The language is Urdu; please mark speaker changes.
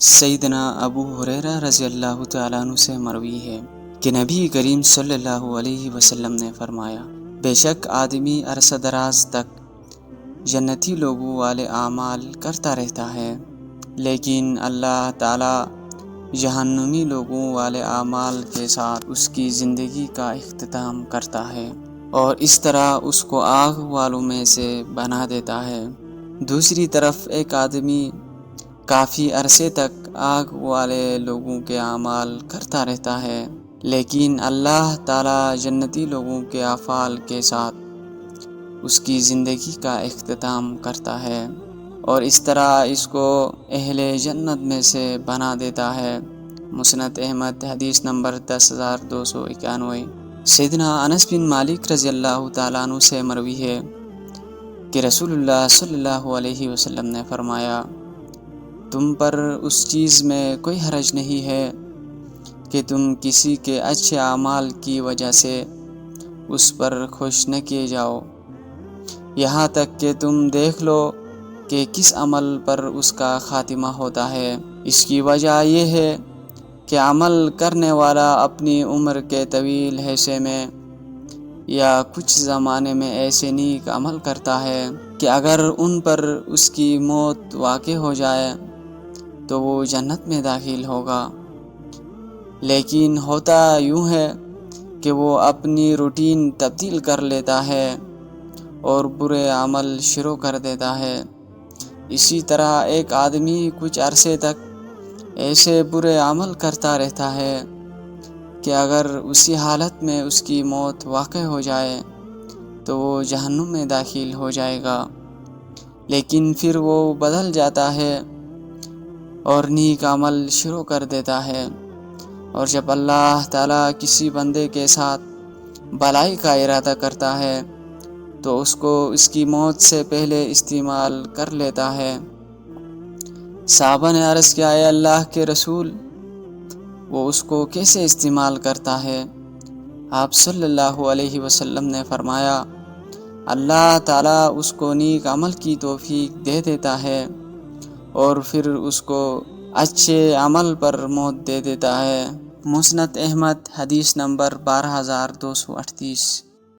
Speaker 1: سیدنا ابو ہریرہ رضی اللہ تعالیٰ عنہ سے مروی ہے کہ نبی کریم صلی اللہ علیہ وسلم نے فرمایا، بے شک آدمی عرصہ دراز تک جنتی لوگوں والے اعمال کرتا رہتا ہے، لیکن اللہ تعالیٰ جہنمی لوگوں والے اعمال کے ساتھ اس کی زندگی کا اختتام کرتا ہے اور اس طرح اس کو آگ والوں میں سے بنا دیتا ہے۔ دوسری طرف ایک آدمی کافی عرصے تک آگ والے لوگوں کے اعمال کرتا رہتا ہے، لیکن اللہ تعالیٰ جنتی لوگوں کے افعال کے ساتھ اس کی زندگی کا اختتام کرتا ہے اور اس طرح اس کو اہل جنت میں سے بنا دیتا ہے۔ مسند احمد حدیث نمبر 10291۔ سیدنا انس بن مالک رضی اللہ تعالیٰ عنہ سے مروی ہے کہ رسول اللہ صلی اللہ علیہ وسلم نے فرمایا، تم پر اس چیز میں کوئی حرج نہیں ہے کہ تم کسی کے اچھے اعمال کی وجہ سے اس پر خوش نہ کیے جاؤ، یہاں تک کہ تم دیکھ لو کہ کس عمل پر اس کا خاتمہ ہوتا ہے۔ اس کی وجہ یہ ہے کہ عمل کرنے والا اپنی عمر کے طویل حصے میں یا کچھ زمانے میں ایسے نیک عمل کرتا ہے کہ اگر ان پر اس کی موت واقع ہو جائے تو وہ جنت میں داخل ہوگا، لیکن ہوتا یوں ہے کہ وہ اپنی روٹین تبدیل کر لیتا ہے اور برے عمل شروع کر دیتا ہے۔ اسی طرح ایک آدمی کچھ عرصے تک ایسے برے عمل کرتا رہتا ہے کہ اگر اسی حالت میں اس کی موت واقع ہو جائے تو وہ جہنم میں داخل ہو جائے گا، لیکن پھر وہ بدل جاتا ہے اور نیک عمل شروع کر دیتا ہے، اور جب اللہ تعالیٰ کسی بندے کے ساتھ بھلائی کا ارادہ کرتا ہے تو اس کو اس کی موت سے پہلے استعمال کر لیتا ہے۔ صحابہ نے عرض کیا، اے اللہ کے رسول، وہ اس کو کیسے استعمال کرتا ہے؟ آپ صلی اللہ علیہ وسلم نے فرمایا، اللہ تعالیٰ اس کو نیک عمل کی توفیق دے دیتا ہے اور پھر اس کو اچھے عمل پر موت دے دیتا ہے۔ مسند احمد حدیث نمبر 12238۔